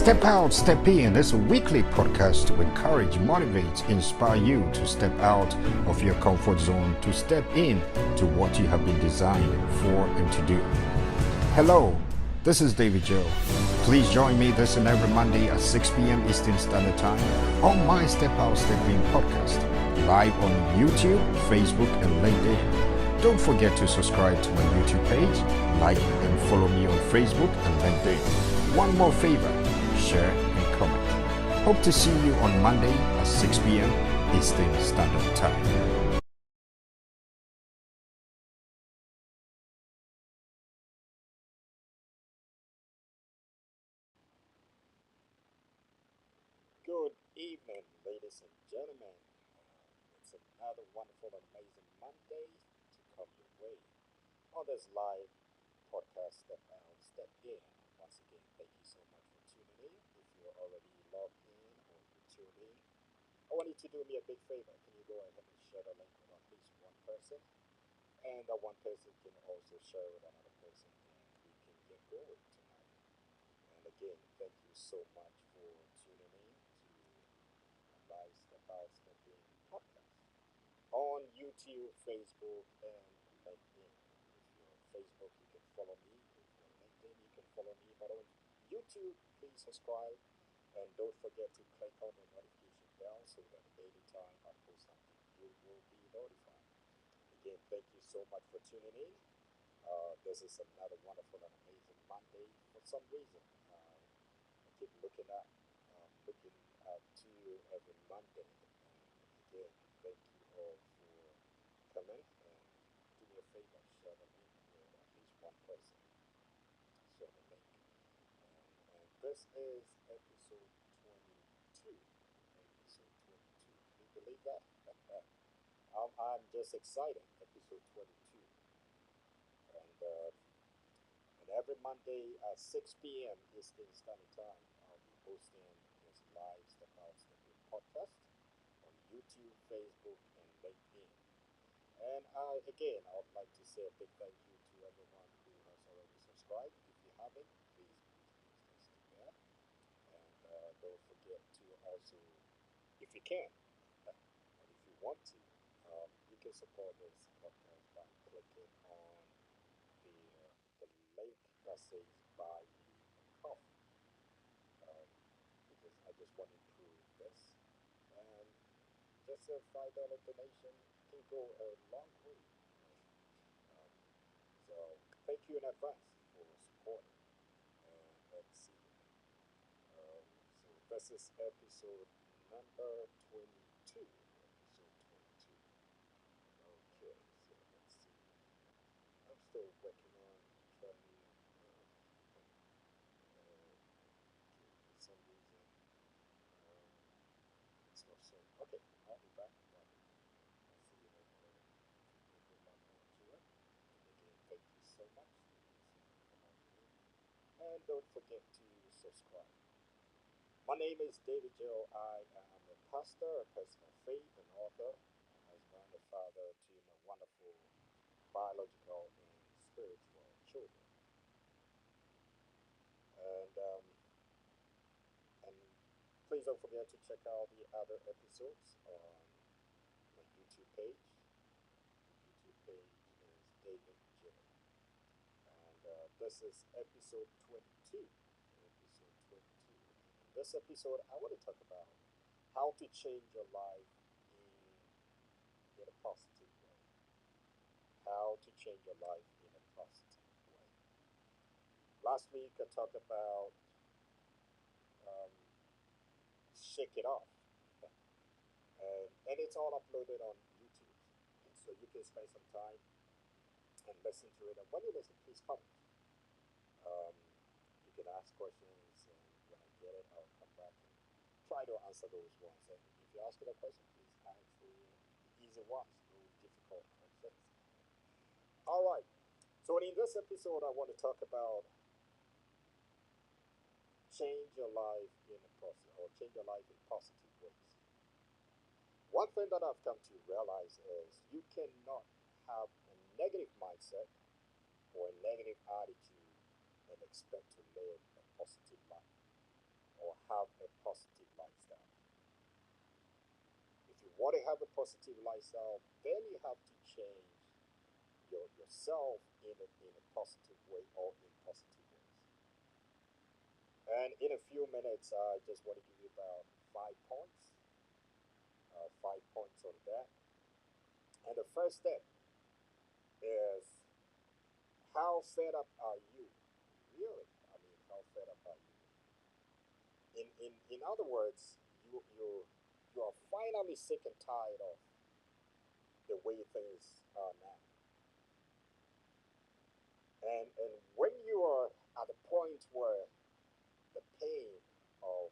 Step Out, Step In is a weekly podcast to encourage, motivate, inspire you to step out of your comfort zone, to step in to what you have been designed for and to do. Hello, this is David Joe. Please join me this and every Monday at 6 p.m. Eastern Standard Time on my Step Out, Step In podcast, live on YouTube, Facebook, and LinkedIn. Don't forget to subscribe to my YouTube page, like and follow me on Facebook and LinkedIn. One more favor, share and comment. Hope to see you on Monday at 6 p.m. Eastern Standard Time. Good evening, ladies and gentlemen. It's another wonderful and amazing Monday to come your way on this live podcast, Step Out, Step In. Once again, thank you so much for tuning in. If you're already logged in or you tuned in, I want you to do me a big favor. Can you go ahead and share the link with at least one person? And that one person can also share with another person, and we can get going tonight. And again, thank you so much for tuning in to Live Step Out Step In podcast on YouTube, Facebook, and LinkedIn. If you're on Facebook, you can follow me. If you're on LinkedIn, you can follow me. But on YouTube, please subscribe and don't forget to click on the notification bell so that anytime I post something, you will be notified. Again, thank you so much for tuning in. This is another wonderful and amazing Monday. For some reason, I keep looking at you every Monday. And again, thank you all for coming. And do me a favor, share the link with at least one person. Share the link. And this is episode 22. Episode 22. Can you believe that? I'm just excited. Episode 22. And every Monday at 6 p.m. Eastern Standard Time, I'll be hosting this live Step Out Step In podcast on YouTube, Facebook, and LinkedIn. And again, I would like to say a big thank you to everyone who has already subscribed. If you haven't, please do that. And don't forget to also, if you can, and if you want to, you can support this podcast by clicking on the link that says buy me a coffee. Um, because I just want to improve this. And just a $5 donation can go a long way. Um, so thank you in advance for supporting. And let's see. Um, so This is episode number 22. Episode 22. Okay, so let's see. I'm still working on trying to. Okay, for some reason, it's not so. Okay, I'll be back. I'll see you later. We'll log on to it. And again, thank you so much for logging in. And don't forget to subscribe. My name is David Joe. I am a pastor, a person of faith, an author, a husband, a father to my wonderful biological and spiritual children. And please don't forget to check out the other episodes on my YouTube page. The YouTube page is David Joe. And this is episode 22. Episode 22. And in this episode, I want to talk about how to change your life in a positive way. How to change your life in a positive way. Last week, I talked about um, Shake It Off. And it's all uploaded on YouTube. And so you can spend some time and listen to it. And when you listen, please comment. Um, you can ask questions, and when I get it, I'll come back and try to answer those ones. And if you're asking a question, please ask the easy ones, no difficult questions. All right. So in this episode, I want to talk about change your life in a positive, or change your life in positive ways. One thing that I've come to realize is you cannot have a negative mindset or a negative attitude and expect to live a positive life or have a positive lifestyle. If you want to have a positive lifestyle, then you have to change yourself in a positive way or in positive ways. And in a few minutes, I just want to give you about 5 points, 5 points on that. And the first step is, how fed up are you? Really? I mean, how fed up are you? In other words, you are finally sick and tired of the way things are now. And when you are at the point where the pain of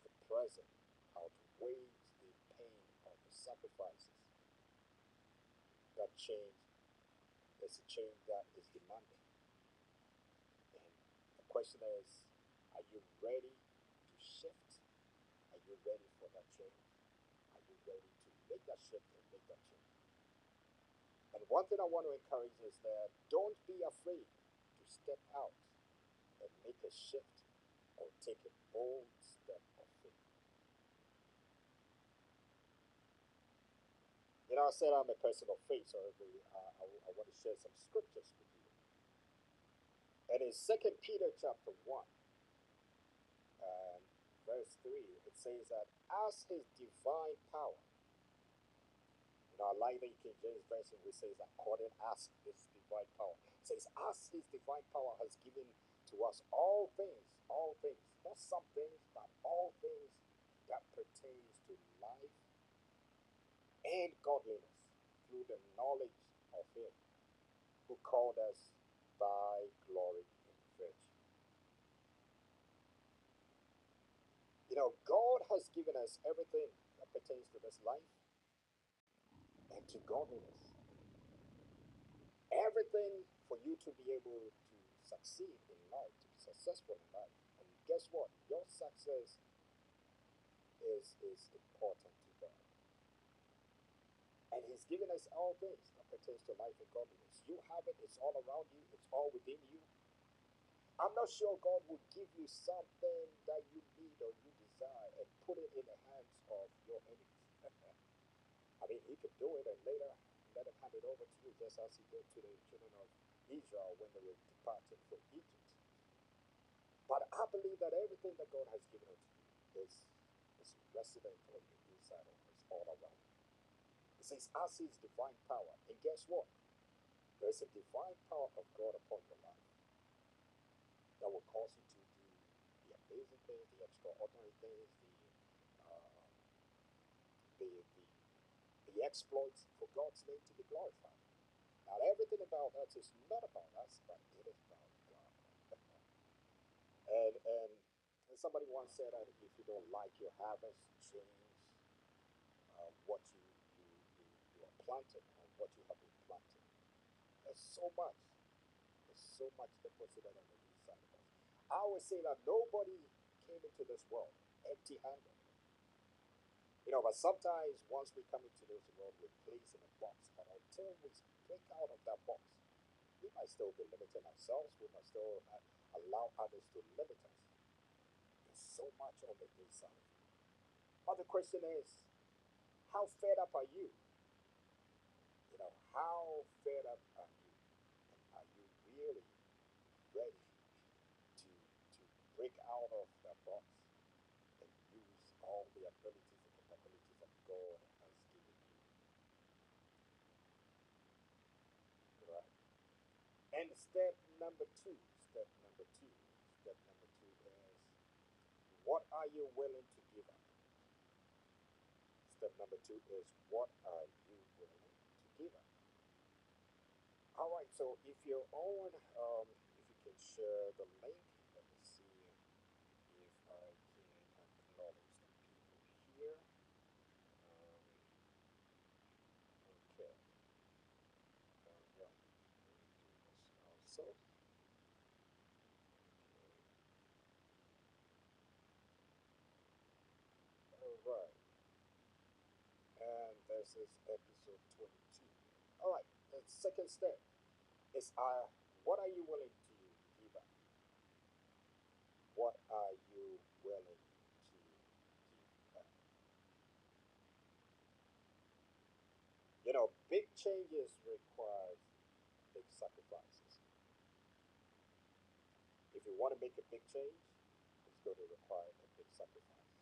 the present outweighs the pain of the sacrifices, that change is a change that is demanding. And the question is, are you ready to shift? Are you ready for that change? Are you ready to make that shift and make that change? And one thing I want to encourage is that don't be afraid to step out and make a shift or take a bold step of faith. I said I'm a person of faith, so I want to share some scriptures with you. And in Second Peter chapter 1, um, verse 3, it says that as his divine power, I like the King James Version, which says, according as his divine power. It says, as his divine power has given to us all things, not some things, but all things that pertains to life and godliness through the knowledge of him who called us by glory and virtue. God has given us everything that pertains to this life and to godliness. Everything for you to be able to succeed in life, to be successful in life. And guess what? Your success is important to God. And He's given us all things that pertains to life and godliness. You have it, it's all around you, it's all within you. I'm not sure God would give you something that you need or you desire and put it in the hands of your enemies. I mean, He could do it and later let Him hand it over to you, just as He did to the children of Israel when they were departing from Egypt. But I believe that everything that God has given unto you is resident on the inside of us, all around. It says, as His divine power. And guess what? There's a divine power of God upon your life that will cause you to do the amazing things, the extraordinary things, uh, the the exploits for God's name to be glorified. Not everything about us is not about us, but it is about God. And somebody once said that if you don't like your harvest, change what you are planting or what you have been planting. There's so much. There's so much deposited on the inside of us. I always say that nobody came into this world empty-handed. But sometimes once we come into this world, we're placed in a box. But until we break out of that box, we might still be limiting ourselves. We might still allow others to limit us. There's so much on the inside. But the question is, how fed up are you? How fed up are you? And are you really ready to break out of that box and use all the abilities and capabilities that God has given you? Right? And step number two is, what are you willing to give up? Step number two is, what are you willing to give up? All right, so if you're on, if you can share the link, let me see if I can acknowledge the people here. Okay, yeah, let me do this also. All right, and this is episode 22. All right, the second step is, what are you willing to give up? What are you willing to give up? Big changes require big sacrifices. If you want to make a big change, it's going to require a big sacrifice.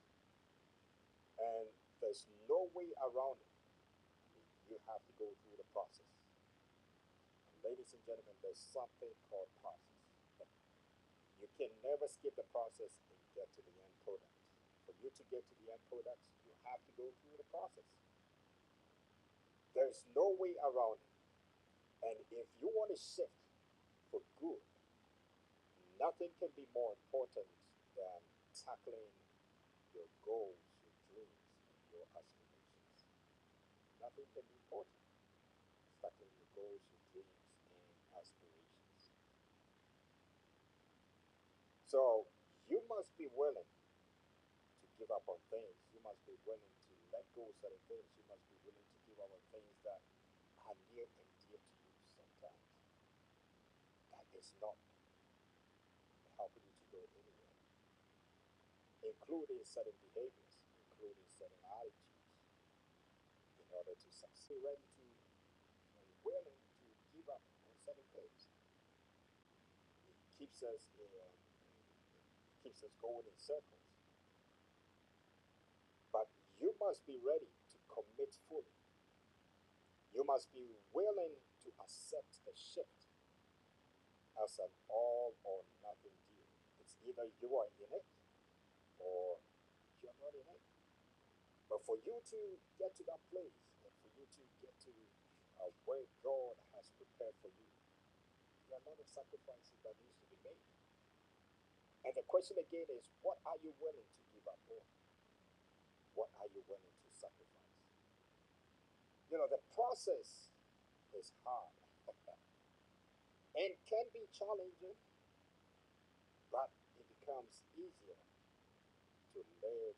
And there's no way around it. You have to go through the process. And ladies and gentlemen, there's something called process. You can never skip the process and get to the end product. For you to get to the end product, you have to go through the process. There's no way around it. And if you want to shift for good, nothing can be more important than tackling your goals, your dreams, and your aspirations. Nothing can be important. Tackling your goals, your dreams, and aspirations. So you must be willing to give up on things. You must be willing to let go of certain things. You must be willing to give up on things that are near and dear to you sometimes. That is not helping you to go anywhere, including certain behaviors, including certain attitudes, in order to succeed. Ready to and willing to give up on certain things. It keeps us going in circles. But you must be ready to commit fully. You must be willing to accept the shift as an all or nothing deal. It's either you are in it or you're not in it. But for you to get to that place and for you to get to where God has prepared for you, there are a lot of sacrifices that needs to be made. And the question again is, what are you willing to give up on? What are you willing to sacrifice? The process is hard and can be challenging, but it becomes easier to live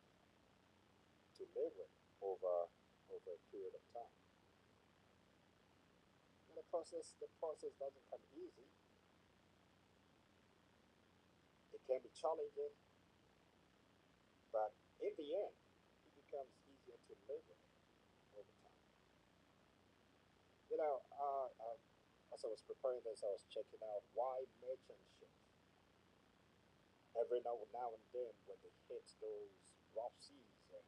with over a period of time. And the process doesn't come easy. It can be challenging, but in the end, it becomes easier to live with over time. As I was preparing this, I was checking out why merchant ships every now and then when they hit those rough seas and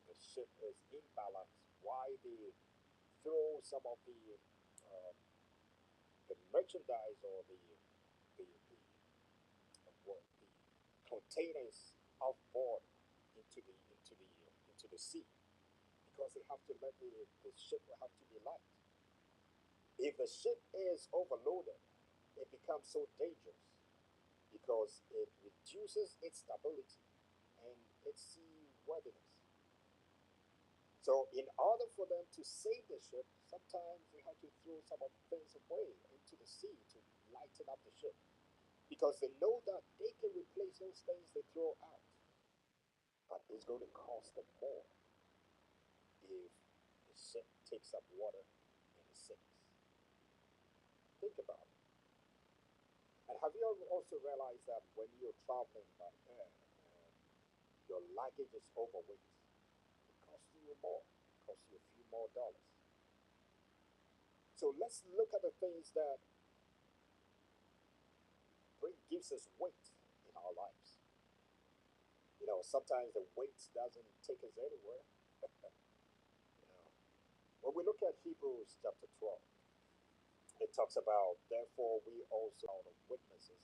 the ship is imbalanced, why they throw some of um, the merchandise or the what the containers off board into the sea because they have to let the ship will have to be light. If the ship is overloaded, it becomes so dangerous because it reduces its stability and its seaworthiness. So, in order for them to save the ship, sometimes they have to throw some of the things away into the sea to lighten up the ship because they know that they can replace those things they throw out, but it's going to cost them more if the ship takes up water and it sinks. Think about it. And have you also realized that when you're traveling by air and your luggage is overweight, it costs you more, it costs you a few more dollars. So let's look at the things that gives us weight in our lives. You know, sometimes the weight doesn't take us anywhere. You know, when we look at Hebrews chapter 12, it talks about, therefore, we also are the witnesses.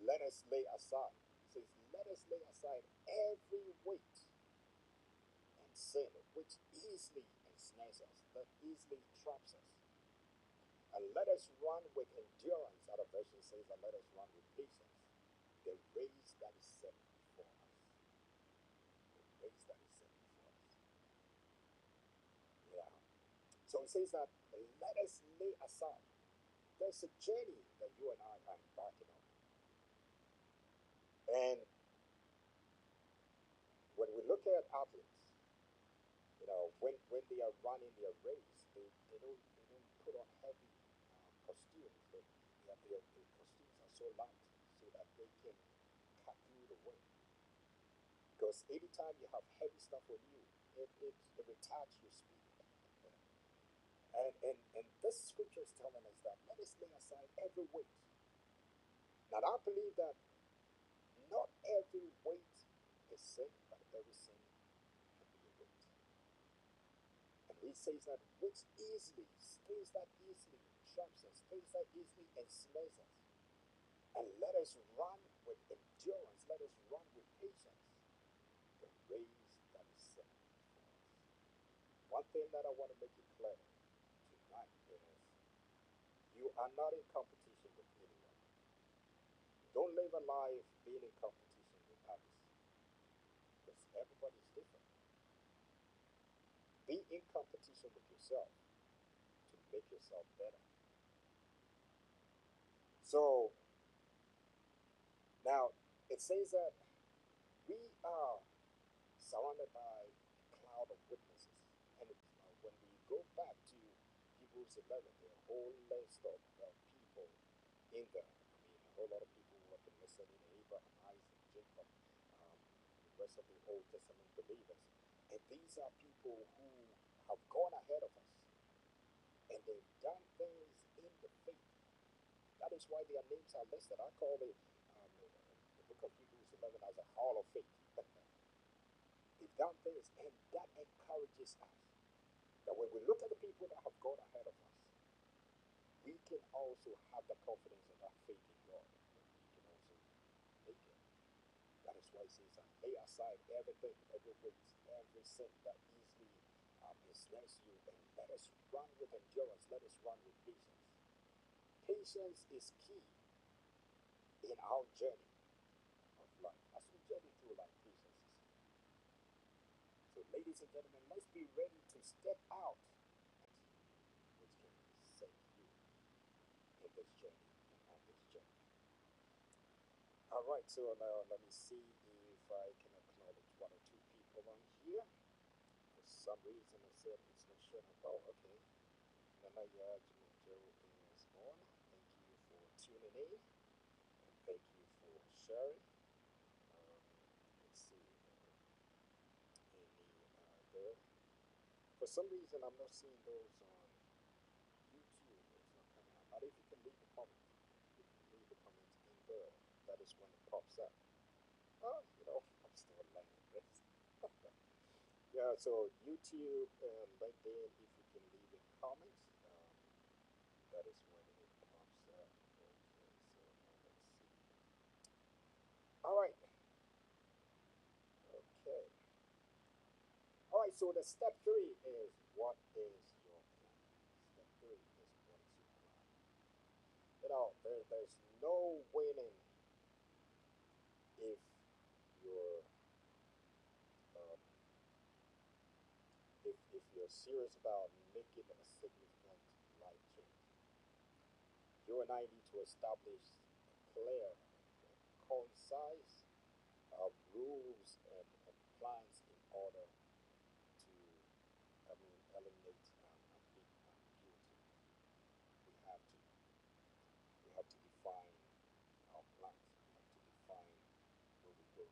Let us lay aside. It says, let us lay aside every weight and sin which easily ensnares us, that easily traps us. And let us run with endurance. Other version says, and let us run with patience the race that is set before us. The race that is set before us. Yeah. So it says that let us lay aside. There's a journey that you and I are embarking on. And when we look at athletes, you know, when they are running their race, they don't put on heavy costumes. Their costumes are so light so that they can cut through the wind. Because anytime you have heavy stuff on you, it retards your speed. And this scripture is telling us that let us lay aside every weight. Now I believe that not every weight is sin, but every sin can be a weight. And he says that which easily, things that easily traps us, things that easily ensnares us. And let us run with endurance, let us run with patience the race that is set before us. One thing that I want to make it clear tonight is you are not in competition with anyone. Don't live a life being in competition with others because everybody's different. Be in competition with yourself to make yourself better. So now it says that we are surrounded by a cloud of witnesses. And when we go back to Hebrews 11, there are a whole list of people in there. I mean, a whole lot of people who have been listed in Abraham, Isaac, Jacob, the rest of the Old Testament believers. And these are people who have gone ahead of us and they've done things in the faith. That is why their names are listed. I call the book of Hebrews 11 as a hall of faith. They've done things, and that encourages us that when we look at the people that have gone ahead of us, we can also have the confidence and that faith in God. We can also make it. That is why it says, lay aside everything, every weight, every sin that easily ensnares you, and let us run with endurance. Let us run with patience. Patience is key in our journey of life. As we journey through life, patience is key. So, ladies and gentlemen, let's be ready to step out, which can save you in this journey and on this journey. All right, so now let me see if I can acknowledge one or two people on here. For some reason, it said it's not showing up. Oh, okay. Nanaya Jumanjo is on. Thank you for tuning in, and thank you for sharing. Let's see, any there. For some reason, I'm not seeing those on YouTube. It's not coming up. But if you can leave a comment, if you can leave a comment in there, that is when it pops up. Oh, you know, I'm still learning this. Yeah, so YouTube and LinkedIn, if you can leave a comment, that is when it pops up. Okay, so now let's see. So the step three is what is your plan? Step three is what is your plan? There's no winning if you're um, if you're serious about making a significant life change. You and I need to establish clear, concise rules and plans in order to, eliminate ambiguity. We have to we have to define our plans. We have to define where we go,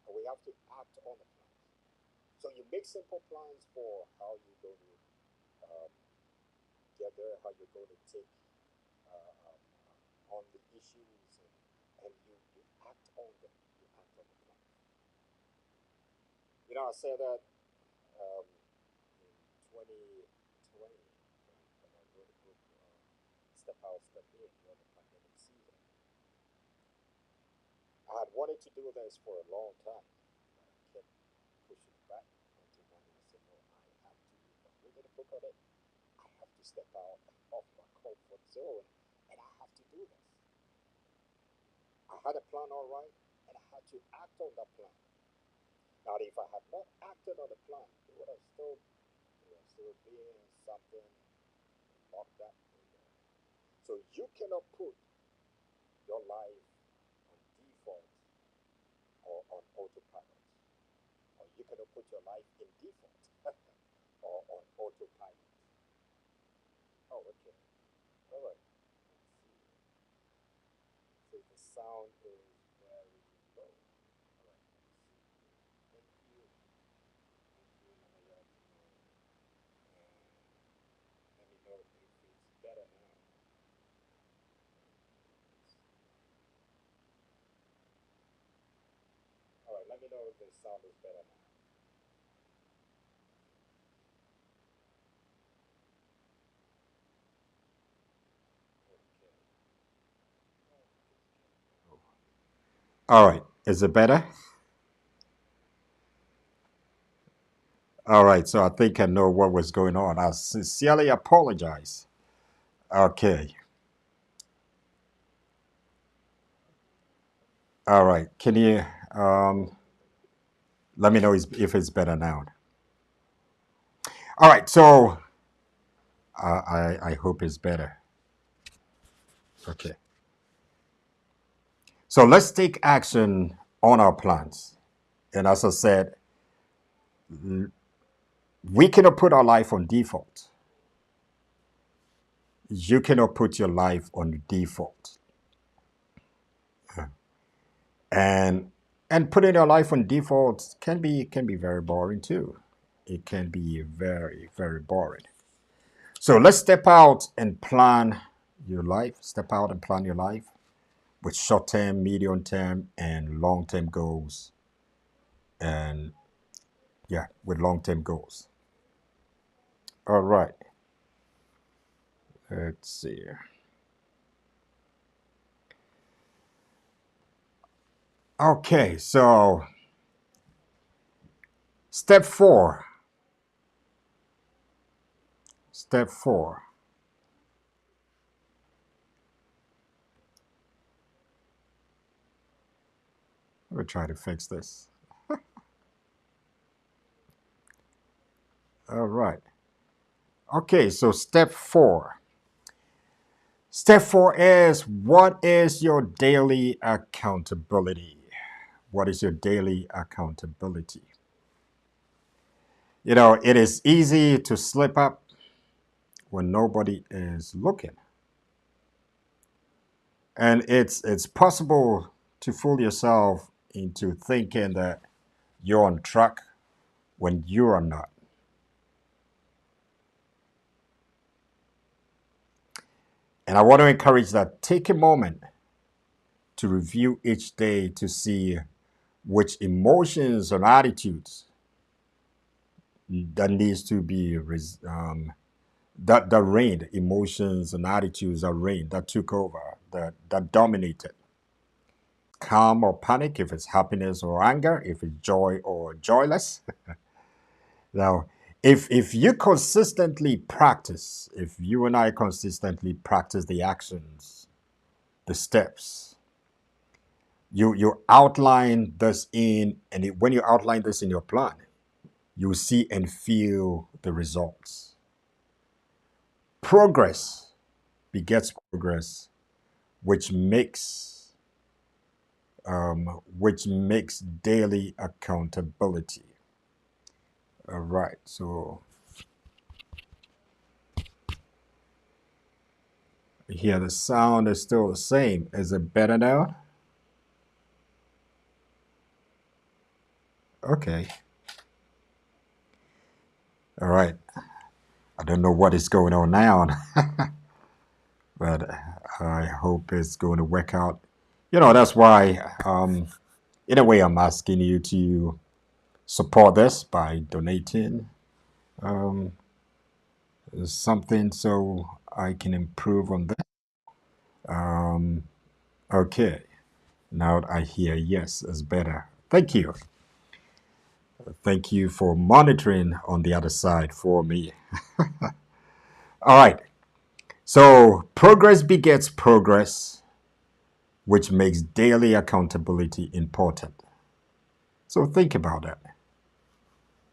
and we have to act on the plans. So you make simple plans for how you're going to um, get there, how you're going to take on the issues, and you act on them. You act on the plans. I said that in 2020 when I wrote a book, Step Out, Step In, during the pandemic season. I had wanted to do this for a long time. I kept pushing it back until one day I said, no, I have to. If I'm reading a book on it, I have to step out of my comfort zone and I have to do this. I had a plan all right and I had to act on that plan. Now, if I had not acted on the plan, it would have still been something locked up in there. So you cannot put your life on default or on autopilot, or you cannot put your life in default or on autopilot. Oh, okay. All right. Let's see. So the sound is very low. All right. Let me see. Thank you. Thank you. Let me know if it's better now. All right. Let me know if the sound is better now. Okay. All right. Is it better? All right. So I think I know what was going on. I sincerely apologize. Okay. All right. Can you let me know if it's better now? All right. So I hope it's better. Okay. So let's take action on our plans. And as I said, we cannot put our life on default. You cannot put your life on default. And putting your life on default can be very boring too. It can be very, very boring. So let's step out and plan your life. Step out and plan your life with short term, medium term, and long term goals. And yeah, with long term goals. All right. Let's see. Okay, so step four. Step four. Let me try to fix this. All right. Okay, so step four. Step four is what is your daily accountability? What is your daily accountability? It is easy to slip up when nobody is looking. And it's possible to fool yourself into thinking that you're on track when you are not. And I want to encourage that take a moment to review each day to see which emotions and attitudes that needs to be that reigned, emotions and attitudes that reigned, that took over, that dominated. Calm or panic, if it's happiness or anger, if it's joy or joyless. Now, if you consistently practice, if you and I consistently practice the actions, the steps, you outline this in, and when you outline this in your plan, you see and feel the results. Progress begets progress, which makes daily accountability. All right, so here the sound is still the same. Is it better now? Okay. All right. I don't know what is going on now, but I hope it's going to work out. That's why, in a way, I'm asking you to support this by donating um, something so I can improve on that. Um, okay. Now I hear yes is better. Thank you. Thank you for monitoring on the other side for me. All right. So progress begets progress, which makes daily accountability important. So think about that.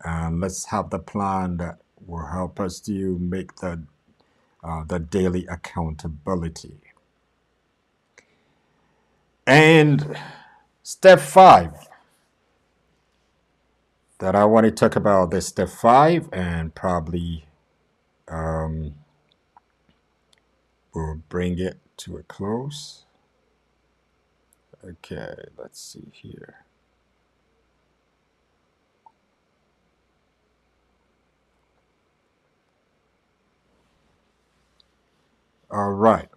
And let's have the plan that will help us to make the daily accountability. And step 5 that I want to talk about this step 5, and probably um, we'll bring it to a close. Okay, let's see here. All right.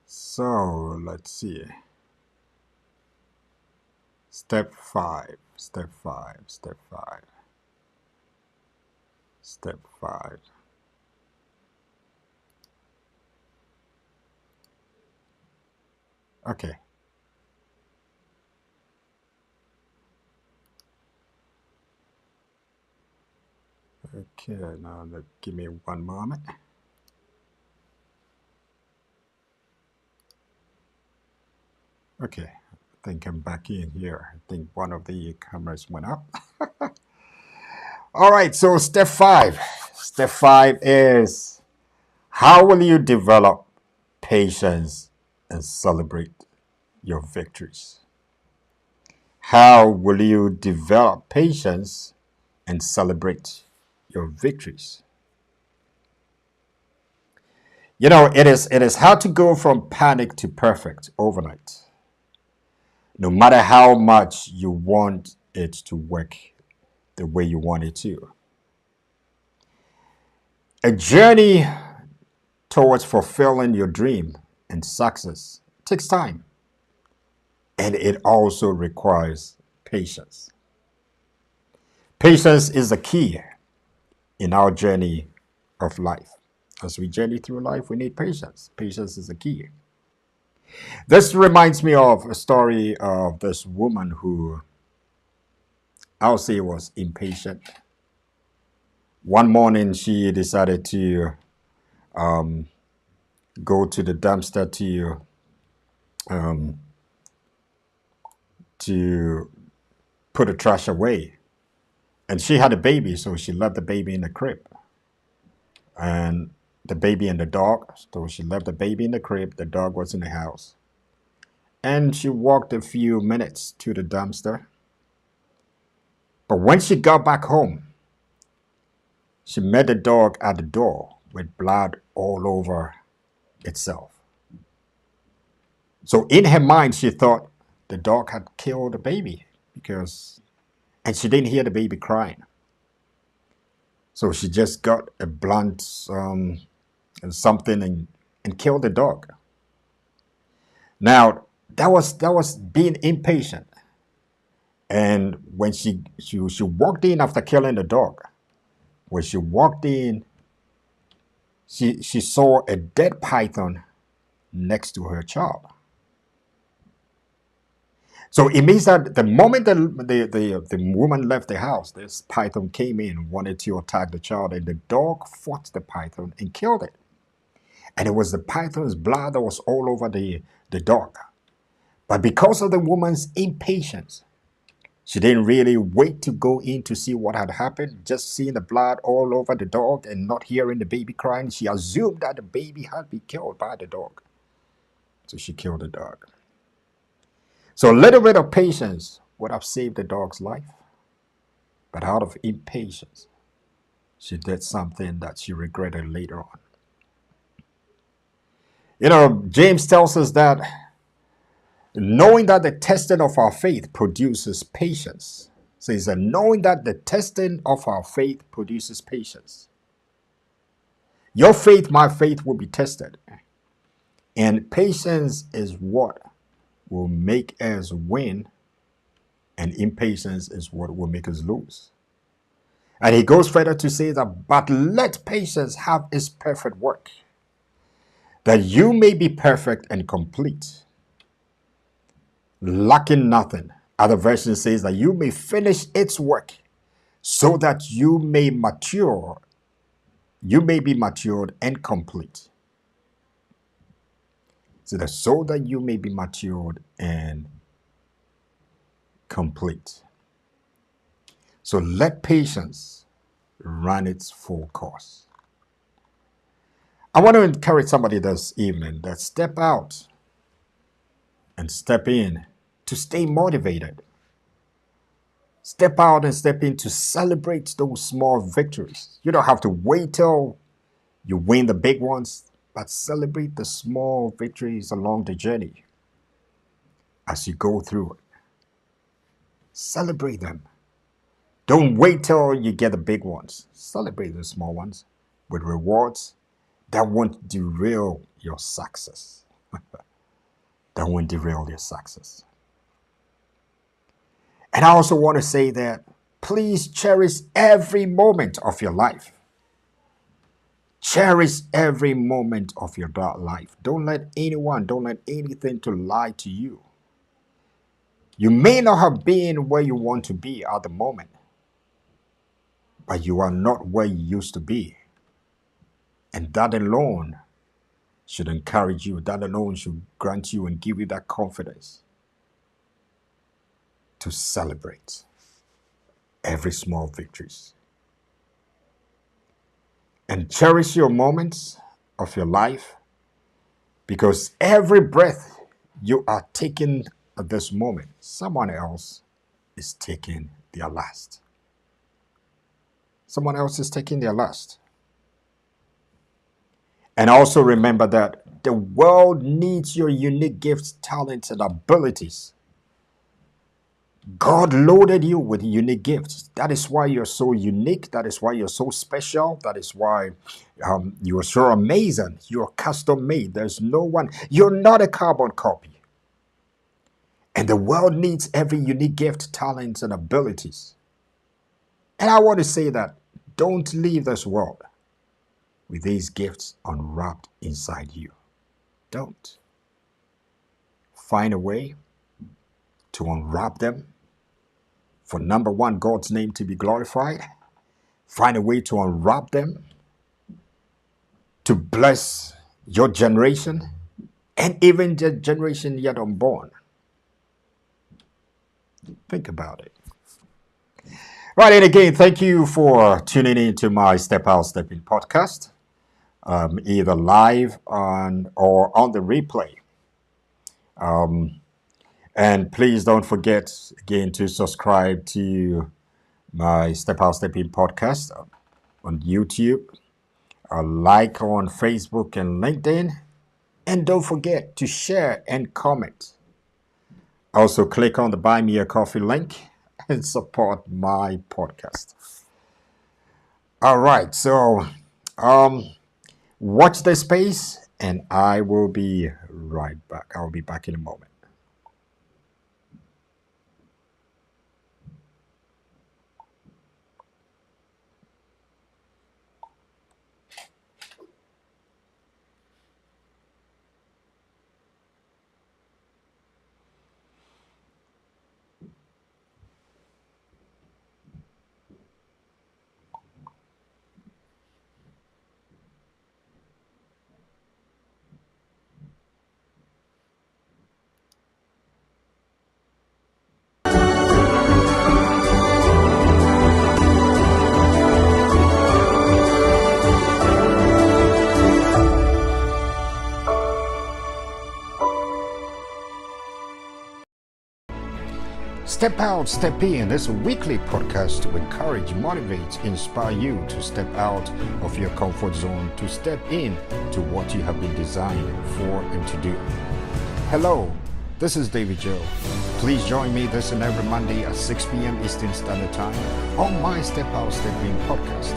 So let's see. Step 5, step 5, step 5, step 5. Okay. Okay, now give me one moment. Okay, I think I'm back in here. I think one of the cameras went up. All right, so step 5. Step 5 is, how will you develop patience and celebrate your victories? How will you develop patience and celebrate your victories? It is hard to go from panic to perfect overnight, no matter how much you want it to work the way you want it to. A journey towards fulfilling your dream and success takes time, and it also requires patience. Patience is the key in our journey of life. As we journey through life, we need patience. Patience is the key. This reminds me of a story of this woman who, I'll say, was impatient. One morning, she decided to um, go to the dumpster um, to put the trash away. And she had a baby, so she left the baby in the crib. And the baby and the dog, so she left the baby in the crib, the dog was in the house. And she walked a few minutes to the dumpster. But when she got back home, she met the dog at the door with blood all over itself. So in her mind, she thought the dog had killed the baby and she didn't hear the baby crying. So she just got a blunt something and killed the dog. Now that was being impatient. And when she walked in after killing the dog, when she walked in, she saw a dead python next to her child. So it means that the moment the woman left the house, this python came in, wanted to attack the child, and the dog fought the python and killed it. And it was the python's blood that was all over the dog. But because of the woman's impatience, she didn't really wait to go in to see what had happened. Just seeing the blood all over the dog and not hearing the baby crying, she assumed that the baby had been killed by the dog. So she killed the dog. So a little bit of patience would have saved the dog's life. But out of impatience, she did something that she regretted later on. James tells us that knowing that the testing of our faith produces patience. So he said, knowing that the testing of our faith produces patience. Your faith, my faith, will be tested. And patience is what will make us win, and impatience is what will make us lose. And he goes further to say that, but let patience have its perfect work, that you may be perfect and complete, lacking nothing. Other version says that you may finish its work, so that you may be matured and complete. So that you may be matured and complete. So let patience run its full course. I want to encourage somebody this evening that step out and step in to stay motivated. Step out and step in to celebrate those small victories. You don't have to wait till you win the big ones, but celebrate the small victories along the journey as you go through it. Celebrate them. Don't wait till you get the big ones. Celebrate the small ones with rewards that won't derail your success. That won't derail your success. And I also want to say that please cherish every moment of your life. Cherish every moment of your life. Don't let anything to lie to you. You may not have been where you want to be at the moment, but you are not where you used to be. And that alone should encourage you. That alone should grant you and give you that confidence to celebrate every small victories. And cherish your moments of your life, because every breath you are taking at this moment, someone else is taking their last. Someone else is taking their last. And also remember that the world needs your unique gifts, talents, and abilities. God loaded you with unique gifts. That is why you're so unique. That is why you're so special. That is why you are so amazing. You're custom made. There's no one. You're not a carbon copy. And the world needs every unique gift, talents, and abilities. And I want to say that don't leave this world with these gifts unwrapped inside you. Don't. Find a way to unwrap them. For number one, God's name to be glorified. Find a way to unwrap them, to bless your generation and even the generation yet unborn. Think about it. Right, and again, thank you for tuning in to my Step Out, Step In podcast, either live or on the replay. And please don't forget, again, to subscribe to my Step Out, Step In podcast on YouTube, like on Facebook and LinkedIn, and don't forget to share and comment. Also, click on the Buy Me a Coffee link and support my podcast. All right, so watch this space, and I will be right back. I'll be back in a moment. Step Out, Step In is a weekly podcast to encourage, motivate, inspire you to step out of your comfort zone, to step in to what you have been designed for and to do. Hello, this is David Joe. Please join me this and every Monday at 6 p.m. Eastern Standard Time on my Step Out, Step In podcast,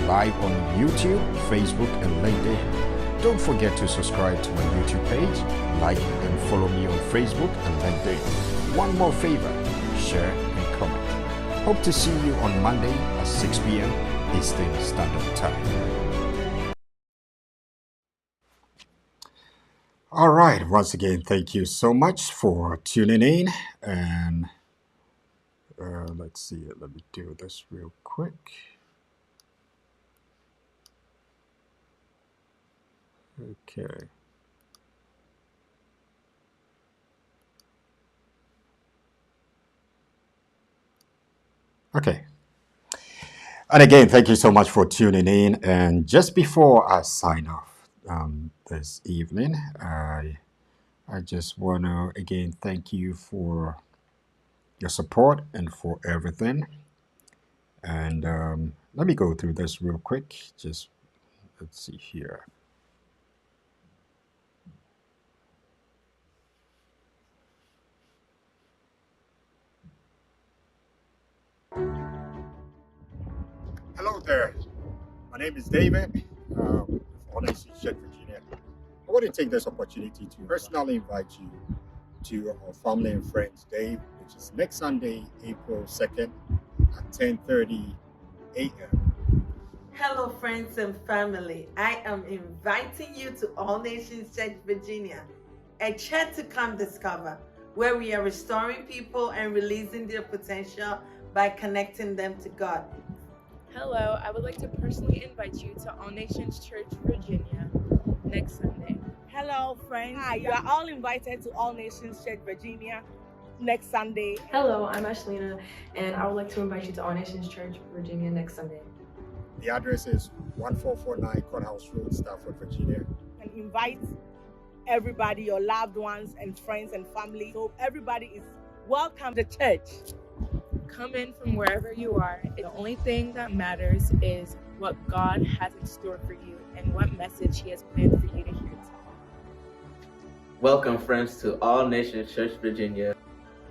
live on YouTube, Facebook, and LinkedIn. Don't forget to subscribe to my YouTube page, like and follow me on Facebook and LinkedIn. One more favor, share and comment. Hope to see you on Monday at 6 p.m. Eastern Standard Time. All right, once again, thank you so much for tuning in. And let's see, let me do this real quick. Okay. Okay. And again, thank you so much for tuning in. And just before I sign off this evening, I just want to again thank you for your support and for everything. And let me go through this real quick. Just let's see here. Hello there. My name is David, honestly, Czech, Virginia. I want to take this opportunity to personally invite you to our Family and Friends Day, which is next Sunday, April 2nd at 10:30 a.m. Hello, friends and family. I am inviting you to All Nations Church, Virginia, a church to come discover, where we are restoring people and releasing their potential by connecting them to God. Hello, I would like to personally invite you to All Nations Church, Virginia, next Sunday. Hello, friends. Hi, you are all invited to All Nations Church, Virginia, next Sunday. Hello, I'm Ashlina, and I would like to invite you to All Nations Church, Virginia, next Sunday. The address is 1449 Courthouse Road, Stafford, Virginia. And invite everybody, your loved ones and friends and family. So everybody is welcome to church. Come in from wherever you are. The only thing that matters is what God has in store for you and what message He has planned for you to hear today. Welcome, friends, to All Nations Church, Virginia.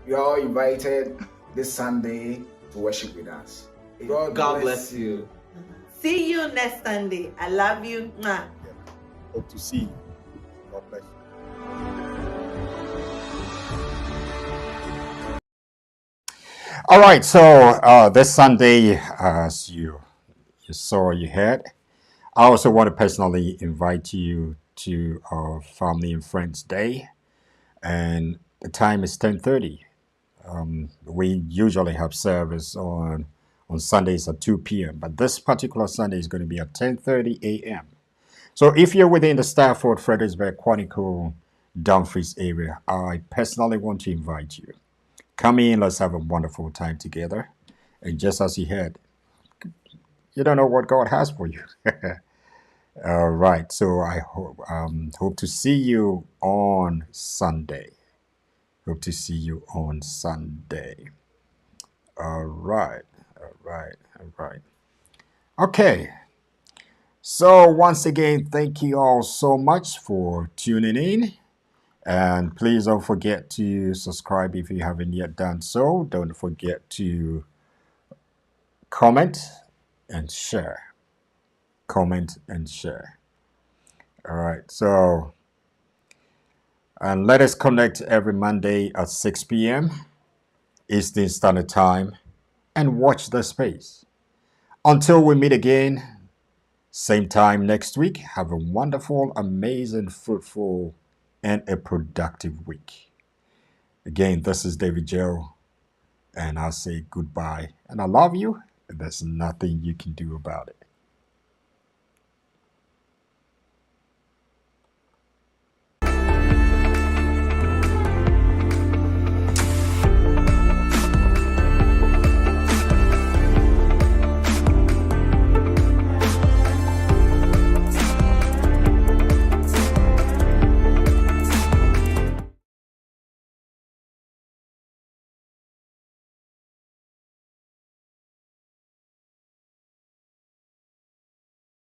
You are all invited this Sunday to worship with us. God bless you. See you next Sunday. I love you. Mwah. Hope to see you. God bless you. All right, so this Sunday, as you saw, you heard, I also want to personally invite you to our Family and Friends Day, and the time is 10:30. We usually have service on Sundays at 2 p.m., but this particular Sunday is going to be at 10:30 a.m. So if you're within the Stafford, Fredericksburg, Quantico, Dumfries area, I personally want to invite you. Come in, let's have a wonderful time together. And just as you heard, you don't know what God has for you. All right, so I hope to see you on Sunday. Hope to see you on Sunday. All right. Okay. So once again, thank you all so much for tuning in. And please don't forget to subscribe if you haven't yet done so. Don't forget to comment and share. Comment and share. All right. So, and let us connect every Monday at 6 p.m. Eastern Standard Time and watch the space. Until we meet again, same time next week, have a wonderful, amazing, fruitful, and a productive week. Again, this is David Joe, and I'll say goodbye. And I love you, and there's nothing you can do about it.